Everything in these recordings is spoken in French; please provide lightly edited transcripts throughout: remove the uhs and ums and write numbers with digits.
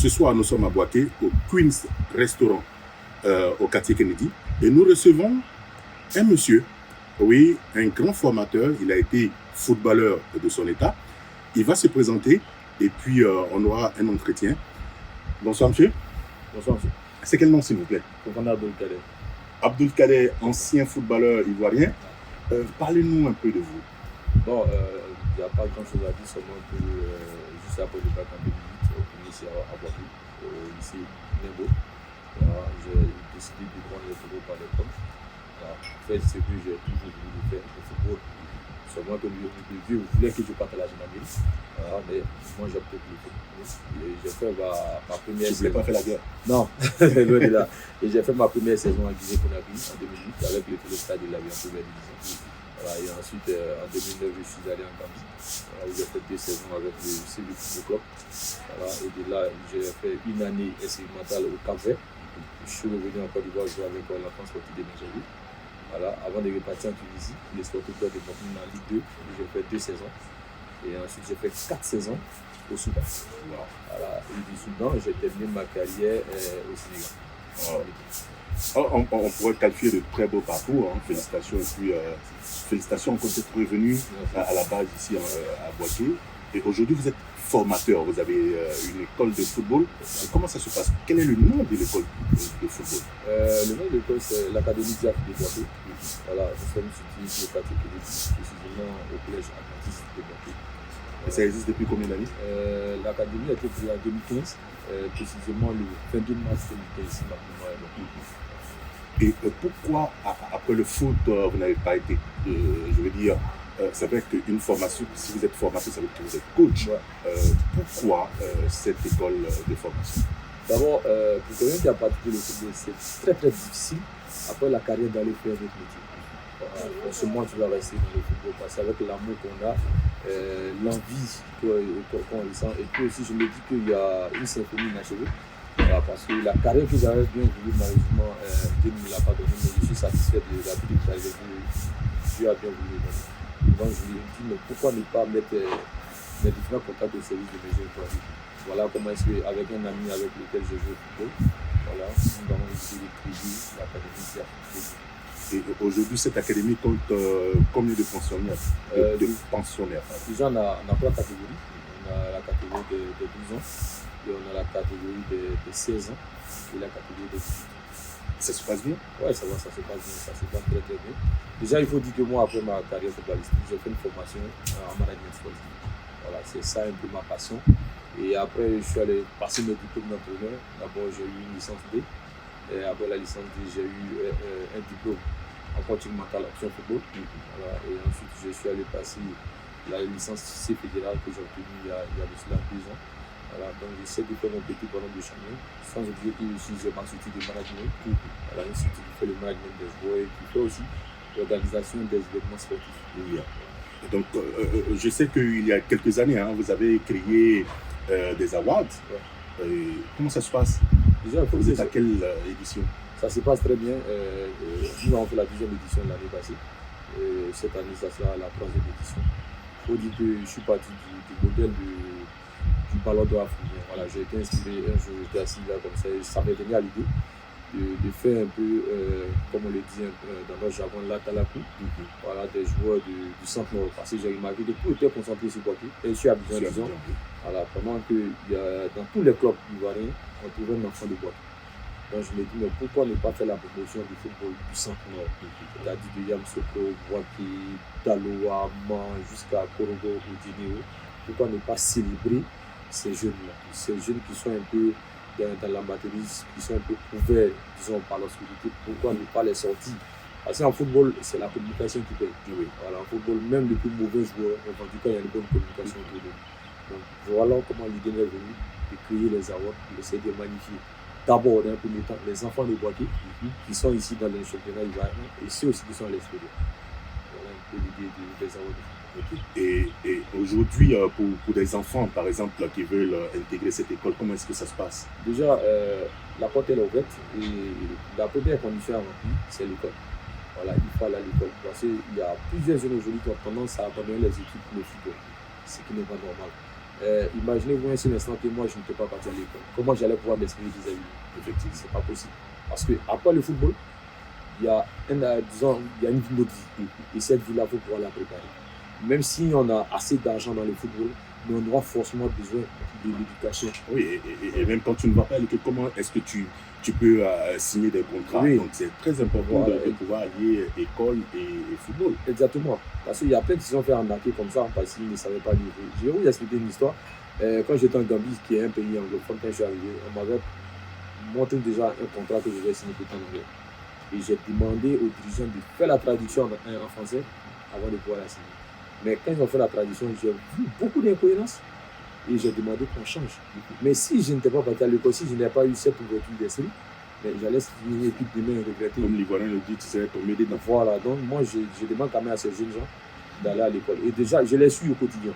ce soir, nous sommes à Boaké, au Queen's Restaurant, au quartier Kennedy. Et nous recevons un monsieur, oui, un grand formateur. Il a été footballeur de son état. Il va se présenter et puis on aura un entretien. Bonsoir, monsieur. Bonsoir, monsieur. C'est quel nom, s'il vous plaît? Abdoul Kader. Abdoul Kader, ancien footballeur ivoirien. Parlez-nous un peu de vous. Bon, il n'y a pas grand-chose à dire, seulement que juste après le bac en 2008, au lycée à Boaké, au lycée Nimbo, j'ai décidé de prendre le football par l'école. En fait, c'est que j'ai toujours voulu faire, le football. Seulement que le vieux voulait que je parte à la gendarmerie. Mais moi, j'ai opté pour le football. J'ai fait ma première saison. Tu ne voulais pas faire la guerre? Non, loin de là. Et j'ai fait ma première saison à Guinée-Conakry en 2008 avec le Stade de la vie en première division. Voilà, et ensuite, en 2009, je suis allé en Gambie, où j'ai fait 2 saisons avec le CV Football Club. Voilà, et de là, j'ai fait une année expérimentale au Cap-Vert. Je suis revenu en Côte d'Ivoire jouer avec l'enfance sportive de Benjamin. Voilà, avant de repartir en Tunisie, les Sporting Club de Montpellier en Ligue 2, où j'ai fait 2 saisons. Et ensuite, j'ai fait 4 saisons au Soudan. Wow. Voilà, et du Soudan, j'ai terminé ma carrière au Sénégal. Wow. On pourrait qualifier de très beau parcours, hein. Félicitations, et puis félicitations quand vous êtes revenu à la base ici à Boaké. Et aujourd'hui, vous êtes formateur, vous avez une école de football. Et comment ça se passe? Quel est le nom de l'école de football? Le nom de l'école, c'est l'Académie Diaf de Boaké. Voilà, nous sommes situés au quartier Kennedy, précisément au collège Atlantis de Boaké. Et ça existe depuis combien d'années? L'Académie a été créée en 2015, précisément le 22 mars 2015, ma mémoire est bonne. Et pourquoi, après le foot, vous n'avez pas été, je veux dire, c'est vrai qu'une formation, si vous êtes formateur, ça veut dire que vous êtes coach. Ouais. Pourquoi cette école de formation? D'abord, pour quelqu'un qui a pratiqué le football, c'est très très difficile, après la carrière, d'aller faire notre métier. Forcément, tu vas rester dans le football parce qu'avec l'amour qu'on a, l'envie qu'on ressent, et puis aussi, je me dis qu'il y a une symphonie inachevée. Voilà, parce que la carrière que j'avais bien voulu, malheureusement, Dieu ne me l'a pas donné, mais je suis satisfait de la vie que j'avais voulu. Dieu a bien voulu donner. Donc je lui ai dit, mais pourquoi ne pas mettre mes différents contacts au service de mes jeunes pour lui. Voilà comment est-ce qu'avec un ami avec lequel je joue au football, voilà, nous avons décidé de créer l'Académie Diaf. Et aujourd'hui, cette académie compte combien de pensionnaires? Déjà, on a 3 catégories. On a la catégorie de 12 ans. Et on a la catégorie de 16 ans et la catégorie de 18 ans. Ça se passe bien? Oui, ça se passe bien, ça se passe très très bien. Déjà, il faut dire que moi, après ma carrière footballistique, j'ai fait une formation en management sportif. Voilà, c'est ça un peu ma passion. Et après, je suis allé passer mes diplômes d'entraîneur. D'abord, j'ai eu une licence D. Et après la licence D, j'ai eu un diplôme en coaching mental action football. Voilà, et ensuite, je suis allé passer la licence C fédérale que j'ai obtenue il y a de cela 2 ans. Voilà, donc j'essaie de faire mon petit bonhomme de chemin, sans oublier que aussi j'ai ma structure de management. Voilà, une structure qui fait le management des joueurs et qui fait aussi l'organisation des événements sportifs. Oui. Et donc, je sais qu'il y a quelques années, hein, vous avez créé des awards. Ouais. Comment ça se passe? Déjà, vous êtes à quelle édition? Ça se passe très bien. Nous avons fait la 10e édition l'année passée. Cette année, ça sera la 3e édition. Il faut dire que je suis parti du modèle du ballon d'or africain. Voilà, j'ai été inspiré un jour, j'étais assis là comme ça m'est venu à l'idée de faire un peu, comme on le dit dans notre jargon, l'atalakou, voilà, des joueurs du centre-nord. Parce que j'ai remarqué que tout était concentré sur Boaké. Et je suis à Abidjan, voilà, pendant que dans tous les clubs ivoiriens, on trouvait un enfant de Boaké. Donc je me dis, mais pourquoi ne pas faire la promotion du football du centre-nord? C'est-à-dire de Yamoussoukro, Boaké, Daloa, Man, jusqu'à Korogo ou Dineo. Pourquoi ne pas célébrer ces jeunes-là, ces jeunes qui sont un peu dans l'amateurisme, qui sont un peu couverts, disons, par l'obscurité? Pourquoi ne pas les sortir? Parce qu'en football, c'est la communication qui paye. Oui. Voilà, en football, même le plus mauvais joueur, en tout cas, il y a une bonne communication autour de lui. Donc voilà comment l'idée est venue de créer les awards, pour essayer de magnifier. D'abord, dans un premier temps, les enfants de Boaké qui sont ici dans les championnats ivoiriens et ceux aussi qui sont à l'extérieur. Voilà un peu l'idée des awards. Et aujourd'hui, pour des enfants, par exemple, qui veulent intégrer cette école, comment est-ce que ça se passe? Déjà, la porte est ouverte et la première condition à remplir, c'est l'école. Voilà, il faut aller à l'école. Parce qu'il y a plusieurs jeunes aujourd'hui qui ont tendance à abandonner les études pour le football, ce qui n'est pas normal. Imaginez-vous un seul instant que moi je n'étais pas parti à l'école. Comment j'allais pouvoir m'exprimer vis-à-vis de lui? Effectivement. C'est pas possible. Parce qu'après le football, il y a disons, il y a une autre vie. Et cette vie-là, il faut pouvoir la préparer. Même si on a assez d'argent dans le football, mais on aura forcément besoin de l'éducation. Oui, et même quand tu ne vas pas à l'école, comment est-ce que tu peux signer des contrats? Oui. Donc c'est très important Voilà. de pouvoir allier école et football. Exactement. Parce qu'il y a plein de gens qui se sont fait arnaquer comme ça parce qu'ils ne savaient pas lire. Je vais vous expliquer une histoire. Quand j'étais en Gambie, qui est un pays anglophone, quand je suis arrivé, on m'avait montré déjà un contrat que je devais signer tout en anglais. Et j'ai demandé aux dirigeants de faire la traduction en français avant de pouvoir la signer. Mais quand ils ont fait la traduction, j'ai vu beaucoup d'incohérences et j'ai demandé qu'on change. Mais si je n'étais pas parti à l'école, si je n'avais pas eu cette ouverture d'esprit, j'allais signer et puis demain regretter. Comme l'Ivoirien le dit, tu serais tombé dedans. Voilà, donc moi je demande quand même à ces jeunes gens d'aller à l'école. Et déjà, je les suis au quotidien.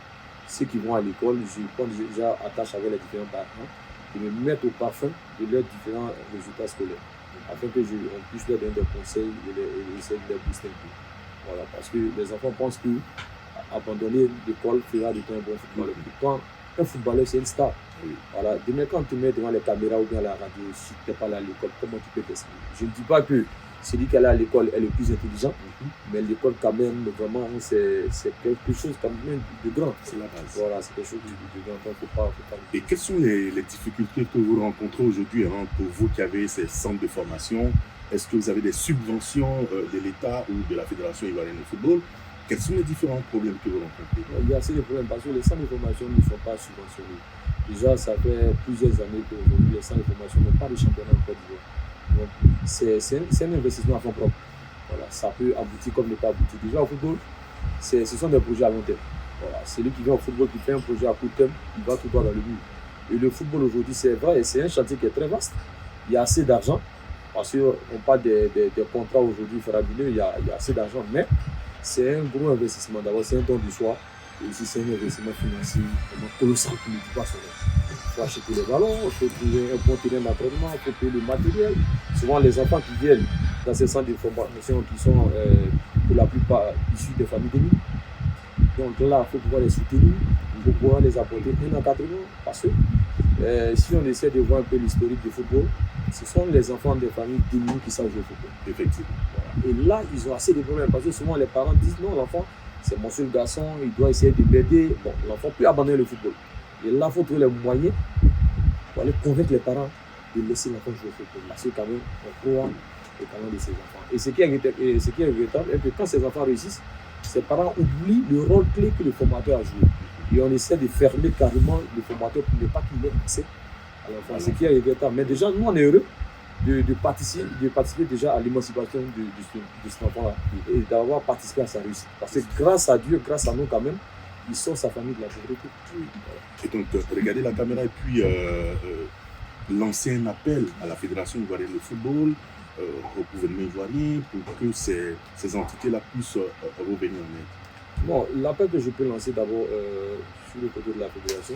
Ceux qui vont à l'école, je prends déjà attache avec les différents parents et me mettre au parfum de leurs différents résultats scolaires, afin que on puisse leur donner des conseils et essayer de les booster un peu. Voilà, parce que les enfants pensent que abandonner l'école fera de toi un bon footballeur. Pourtant, un footballeur, c'est une star. Oui. Voilà, demain, quand tu mets devant les caméras ou bien à la radio, si tu n'es pas allé à l'école, comment tu peux t'exprimer? Je ne dis pas que celui qui est allé à l'école est le plus intelligent, mais l'école, quand même, vraiment, c'est quelque chose quand même de grand. C'est la base. Voilà, c'est quelque chose de grand. Donc, faut pas... Et quelles sont les difficultés que vous rencontrez aujourd'hui pour vous qui avez ces centres de formation? Est-ce que vous avez des subventions de l'État ou de la Fédération ivoirienne de football? Quels sont les différents problèmes que vous rencontrez? Il y a assez de problèmes parce que les centres de formation ne sont pas subventionnés. Déjà, ça fait plusieurs années qu'aujourd'hui, les centres de formation n'ont pas de championnat en Côte d'Ivoire. Donc, c'est un investissement à fond propre. Voilà, ça peut aboutir comme ne pas aboutir. Déjà, au football, ce sont des projets à long terme. Voilà, celui qui vient au football, qui fait un projet à court terme, il va tout droit dans le but. Et le football aujourd'hui, c'est vrai, c'est un chantier qui est très vaste. Il y a assez d'argent, parce qu'on parle des contrats aujourd'hui faramineux, il y a assez d'argent, mais c'est un gros investissement. D'abord, c'est un don du soi, et aussi c'est un investissement financier vraiment colossal qui ne dit pas son nom. Il faut acheter les ballons, il faut trouver un bon terrain d'entraînement, il faut payer le matériel. Souvent, les enfants qui viennent dans ces centres de formation qui sont pour la plupart issus des familles d'émis. Donc là, il faut pouvoir les soutenir, il faut pouvoir les apporter un encadrement. Parce que si on essaie de voir un peu l'historique du football, ce sont les enfants des familles démunies qui savent jouer au football. Effectivement. Voilà. Et là, ils ont assez de problèmes parce que souvent les parents disent non, l'enfant, c'est mon seul garçon, il doit essayer de m'aider. Bon, l'enfant peut abandonner le football. Et là, il faut trouver les moyens pour aller convaincre les parents de laisser l'enfant jouer au football. Parce que quand même, on croit au talent de ses enfants. Et ce qui est regrettable, c'est que quand ces enfants réussissent, ses parents oublient le rôle clé que le formateur a joué. Et on essaie de fermer carrément le formateur pour ne pas qu'il ait accès à l'enfant. Ce qui est regrettable. Mais déjà, nous, on est heureux de participer déjà à l'émancipation de cet enfant-là et d'avoir participé à sa réussite. Parce que grâce à Dieu, grâce à nous quand même, il sort sa famille de la pauvreté. Et donc, regardez la caméra et puis lancer un appel à la Fédération ivoirienne de football, au gouvernement ivoirien, pour que ces entités-là puissent revenir en aide. Bon, l'appel que je peux lancer d'abord sur le côté de la fédération,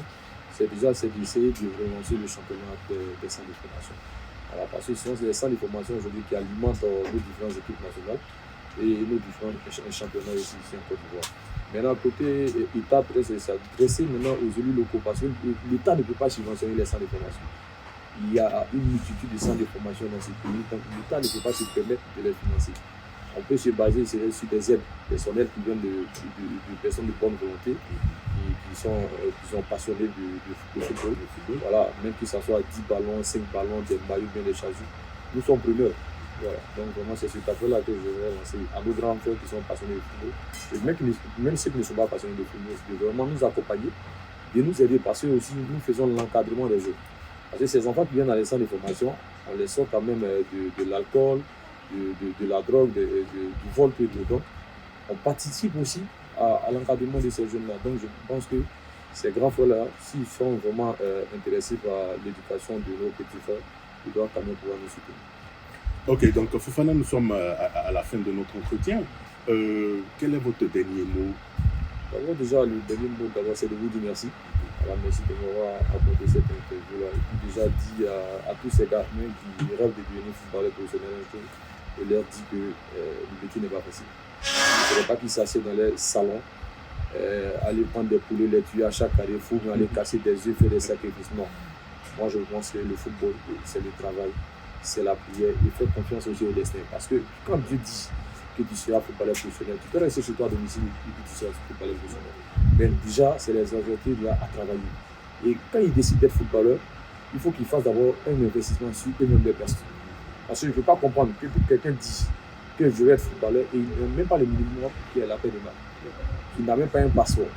c'est d'essayer de relancer le championnat des centres de formation. Alors, parce que ce sont les centres de formation aujourd'hui qui alimentent nos différentes équipes nationales et nos différents championnats ici en Côte d'Ivoire. Maintenant, côté État, c'est s'adresser maintenant aux élus locaux parce que l'État ne peut pas subventionner les centres de formation. Il y a une multitude de centres de formation dans ces pays, donc l'État ne peut pas se permettre de les financer. On peut se baser sur des aides personnelles qui viennent de personnes de bonne volonté qui sont passionnés de football. Voilà, même que ce soit 10 ballons, 5 ballons, des maillots, bien des chasubles. Nous sommes preneurs. Voilà. Donc vraiment, c'est cet appel-là que je vais lancer à nos grands frères qui sont passionnés de football. Et même ceux qui ne sont pas passionnés de football, de vraiment nous accompagner, de nous aider parce que aussi nous faisons l'encadrement des jeux. Parce que ces enfants qui viennent dans les centres de formation, on les sort quand même de l'alcool, de la drogue, du vol que nous donnons. On participe aussi à l'encadrement de ces jeunes-là. Donc je pense que ces grands frères-là, s'ils sont vraiment intéressés par l'éducation de nos petits frères, ils doivent quand même pouvoir nous soutenir. Ok, donc Fofana, nous sommes à la fin de notre entretien. Quel est votre dernier mot? D'abord, déjà, le dernier mot, c'est de vous dire merci. Alors, merci de m'avoir accordé cette interview-là. Et puis déjà dit à tous ces gars qui rêvent de devenir footballeur professionnel un jour, et leur dit que le métier n'est pas facile. Il ne faudrait pas qu'ils s'assiedent dans les salons aller prendre des poulets, les tuer à chaque carrefour, aller casser des œufs, faire des sacrifices. Non. Moi, je pense que le football, c'est le travail, c'est la prière. Il faut confiance aussi au destin. Parce que quand Dieu dit que tu seras footballeur professionnel, tu peux rester chez toi à domicile et que tu seras footballeur professionnel. Mais déjà, c'est les objectifs là à travailler. Et quand il décide d'être footballeur, il faut qu'il fasse d'abord un investissement sur eux-mêmes des personnes. Parce que je ne peux pas comprendre que quelqu'un dise que je vais être footballeur et il n'a même pas le minimum qui est la paix de mal. Il n'a même pas un passeport,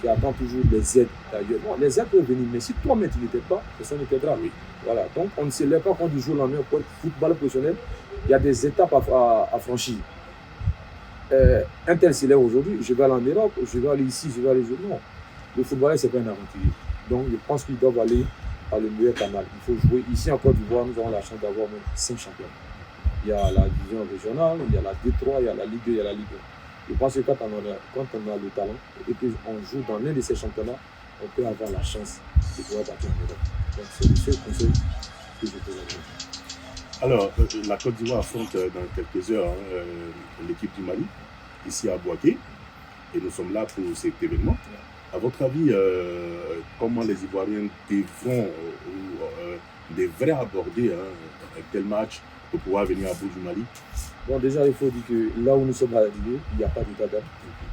qui attend toujours les aides d'ailleurs. Bon, les aides peuvent venir, mais si toi-même tu n'étais pas, personne ne t'aidera. Oui. Voilà. Donc on ne se lève pas quand du jour au lendemain pour être footballeur professionnel. Il y a des étapes à franchir. Un tel s'élève aujourd'hui, je vais aller en Europe, je vais aller ici, je vais aller. Non. Le footballeur, ce n'est pas un aventurier. Donc je pense qu'ils doivent aller par le meilleur canal. Il faut jouer. Ici en Côte d'Ivoire, nous avons la chance d'avoir même 5 championnats. Il y a la division régionale, il y a la D3, il y a la Ligue 2, il y a la Ligue 1. Je pense que quand on a le talent et qu'on joue dans l'un de ces championnats, on peut avoir la chance de pouvoir partir en Europe. Donc c'est le seul conseil que je peux donner. Alors, la Côte d'Ivoire affronte dans quelques heures l'équipe du Mali, ici à Bouaké, et nous sommes là pour cet événement. À votre avis, comment les Ivoiriens devront ou devraient aborder un tel match pour pouvoir venir à bout du Mali? Bon, déjà, il faut dire que là où nous sommes arrivés, il n'y a pas d'état d'âme.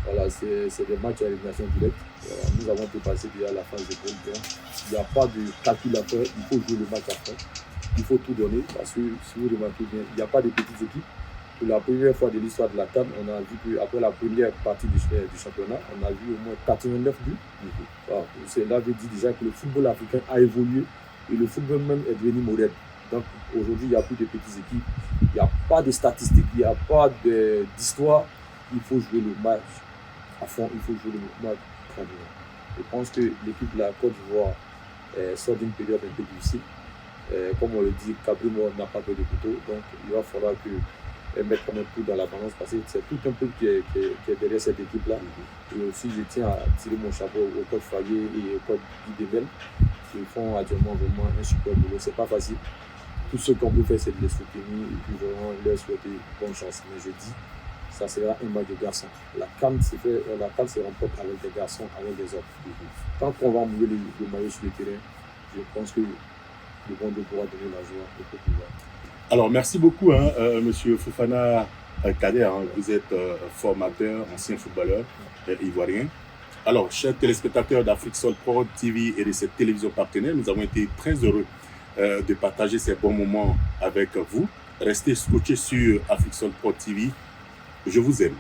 Voilà, c'est des matchs à élimination directe. Nous avons dépassé déjà la phase de poule. Il n'y a pas de calcul à faire. Il faut jouer le match après. Il faut tout donner parce que si vous remarquez bien, il n'y a pas de petites équipes. Pour la première fois de l'histoire de la CAN, on a vu qu'après la première partie du championnat, on a vu au moins 89 buts. Voilà, cela veut dire déjà que le football africain a évolué et le football même est devenu moderne. Donc aujourd'hui, il n'y a plus de petites équipes, il n'y a pas de statistiques, il n'y a pas d'histoire. Il faut jouer le match à fond, il faut jouer le match très bien. Je pense que l'équipe de la Côte d'Ivoire sort d'une période un peu difficile. Comme on le dit, Cabrimo n'a pas peur de couteau, donc il va falloir que mettre quand même tout dans la balance parce que c'est tout un peu qui est derrière cette équipe-là. Et aussi, je tiens à tirer mon chapeau au coach Fayet et au coach Guy Demel qui font actuellement vraiment un super boulot. C'est pas facile. Tout ce qu'on peut faire, c'est de les soutenir et puis vraiment leur souhaiter bonne chance. Mais je dis, ça sera un match de garçons. La CAN se remporte avec des garçons, avec des hommes. Tant qu'on va mouiller le maillot sur le terrain, je pense que le bon Dieu pourra donner la joie au Côte d'Ivoire. Alors, merci beaucoup, Monsieur Fofana Kader. Vous êtes formateur, ancien footballeur ivoirien. Alors, chers téléspectateurs d'Afrique Sol Pro TV et de cette télévision partenaire, nous avons été très heureux de partager ces bons moments avec vous. Restez scotchés sur Afrique Sol Pro TV. Je vous aime.